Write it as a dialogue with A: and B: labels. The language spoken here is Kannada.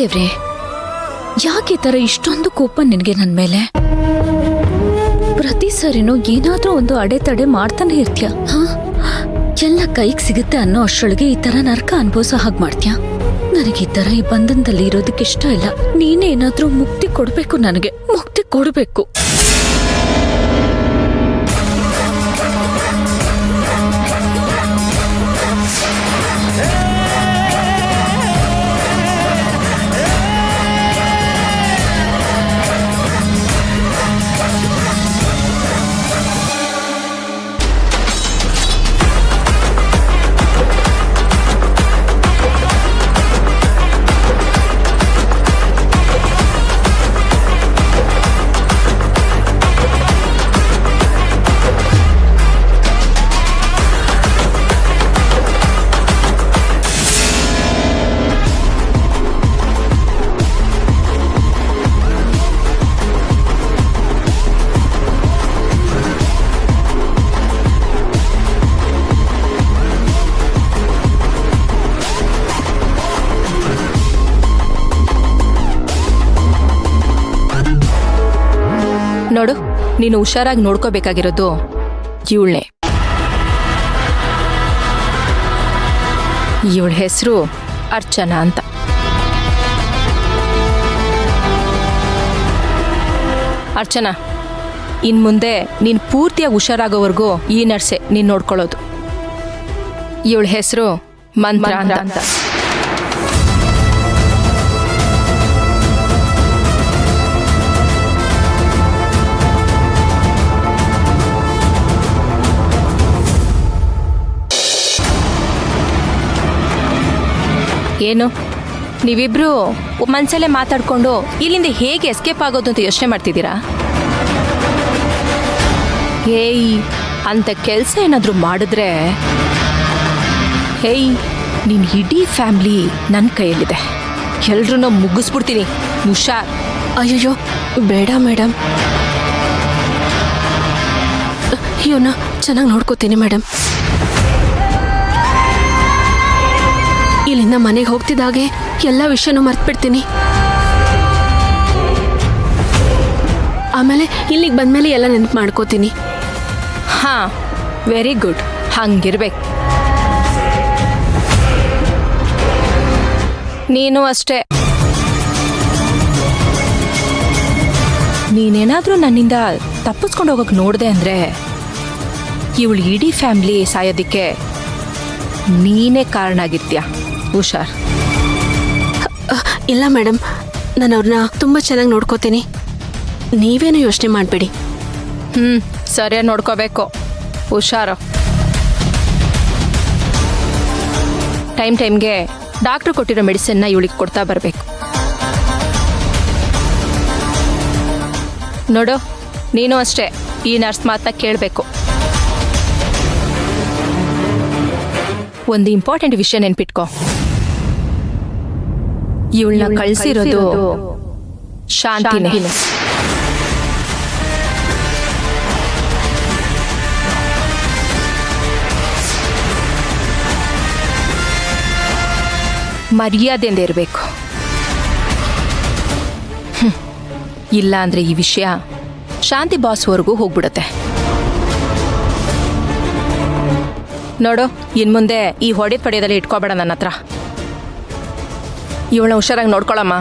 A: ದೇವ್ರೆ, ಯಾಕೆ ಈ ತರ ಇಷ್ಟೊಂದು ಕೋಪ ನಿನಗೆ ನನ್ನ ಮೇಲೆ? ಪ್ರತಿ ಸರಿನೂ ಏನಾದ್ರೂ ಒಂದು ಅಡೆತಡೆ ಮಾಡ್ತಾನೆ ಇರ್ತೀಯ. ಎಲ್ಲ ಕೈಗೆ ಸಿಗುತ್ತೆ ಅನ್ನೋ ಅಷ್ಟರೊಳಗೆ ಈ ತರ ನರಕ ಅನುಭವಿಸೋ ಹಾಗೆ ಮಾಡ್ತೀಯ. ನನಗೆ ಈ ತರ ಈ ಬಂಧನದಲ್ಲಿ ಇರೋದಕ್ಕೆ ಇಷ್ಟ ಇಲ್ಲ. ನೀನೇ ಏನಾದ್ರೂ ಮುಕ್ತಿ ಕೊಡ್ಬೇಕು, ನನಗೆ ಮುಕ್ತಿ ಕೊಡ್ಬೇಕು.
B: ನೋಡು, ನೀನು ಹುಷಾರಾಗಿ ನೋಡ್ಕೋಬೇಕಾಗಿರೋದು ಇವಳನ್ನೇ. ಇವಳ ಹೆಸರು ಅರ್ಚನಾ ಅಂತ. ಅರ್ಚನಾ, ಇನ್ ಮುಂದೆ ನೀನು ಪೂರ್ತಿಯಾಗಿ ಹುಷಾರಾಗೋವರೆಗೂ ಈ ನರ್ಸೆ ನೀನು ನೋಡ್ಕೊಳ್ಳೋದು. ಇವಳ ಹೆಸರು ಮಂತ್ರ ಅಂತ. ಏನು ನೀವಿಬ್ರು ಮನ್ಸಲ್ಲೇ ಮಾತಾಡ್ಕೊಂಡು ಇಲ್ಲಿಂದ ಹೇಗೆ ಎಸ್ಕೇಪ್ ಆಗೋದು ಅಂತ ಯೋಚನೆ ಮಾಡ್ತಿದ್ದೀರಾ? ಹೇಯ್, ಅಂತ ಕೆಲಸ ಏನಾದರೂ ಮಾಡಿದ್ರೆ ಹೇಯ್, ನಿನ್ನ ಇಡೀ ಫ್ಯಾಮ್ಲಿ ನನ್ನ ಕೈಯಲ್ಲಿದೆ. ಎಲ್ರೂ ಮುಗಿಸ್ಬಿಡ್ತೀನಿ, ಹುಷಾರ್.
C: ಅಯ್ಯಯ್ಯೋ ಬೇಡ ಮೇಡಮ್, ಇವನ್ನ ಚೆನ್ನಾಗಿ ನೋಡ್ಕೋತೀನಿ ಮೇಡಮ್. ಇಲ್ಲಿಂದ ಮನೆಗೆ ಹೋಗ್ತಿದ್ದಾಗೆ ಎಲ್ಲ ವಿಷಯನೂ ಮರ್ತ್ಬಿಡ್ತೀನಿ. ಆಮೇಲೆ ಇಲ್ಲಿಗೆ ಬಂದ್ಮೇಲೆ ಎಲ್ಲ ನೆನಪು ಮಾಡ್ಕೋತೀನಿ.
B: ಹಾಂ, ವೆರಿ ಗುಡ್. ಹಂಗಿರ್ಬೇಕು. ನೀನು ಅಷ್ಟೇ. ನೀನೇನಾದರೂ ನನ್ನಿಂದ ತಪ್ಪಿಸ್ಕೊಂಡು ಹೋಗೋಕೆ ನೋಡಿದೆ ಅಂದರೆ ಇವಳು ಇಡೀ ಫ್ಯಾಮ್ಲಿ ಸಾಯೋದಕ್ಕೆ ನೀನೇ ಕಾರಣ ಆಗಿರ್ತೀಯ. ಹುಷಾರ್.
C: ಇಲ್ಲ ಮೇಡಮ್, ನಾನು ಅವ್ರನ್ನ ತುಂಬ ಚೆನ್ನಾಗಿ ನೋಡ್ಕೋತೀನಿ. ನೀವೇನು ಯೋಚನೆ ಮಾಡಬೇಡಿ.
B: ಸರಿಯಾಗಿ ನೋಡ್ಕೋಬೇಕು. ಹುಷಾರು. ಟೈಮ್ಗೆ ಡಾಕ್ಟ್ರು ಕೊಟ್ಟಿರೋ ಮೆಡಿಸಿನ್ನ ಇವಳಿಗೆ ಕೊಡ್ತಾ ಬರಬೇಕು. ನೋಡು, ನೀನು ಅಷ್ಟೇ ಈ ನರ್ಸ್ ಮಾತನ್ನ ಕೇಳಬೇಕು. ಒಂದು ಇಂಪಾರ್ಟೆಂಟ್ ವಿಷಯ ನೆನ್ಪಿಟ್ಕೋ. ಇವಳನ್ನ ಕಳಿಸಿರೋದು ಶಾಂತಿನೇ. ಮರ್ಯಾದೆಯಿಂದ ಇರಬೇಕು. ಇಲ್ಲ ಅಂದ್ರೆ ಈ ವಿಷಯ ಶಾಂತಿ ಬಾಸ್ವರೆಗೂ ಹೋಗ್ಬಿಡುತ್ತೆ. ನೋಡು, ಇನ್ ಮುಂದೆ ಈ ಹೊಡೆ ಪಡೆಯೋದಲ್ಲಿ ಇಟ್ಕೋಬೇಡ ನನ್ನ ಹತ್ರ. ಇವಳನ್ನ ಹುಷಾರಾಗಿ ನೋಡ್ಕೊಳಮ್ಮ.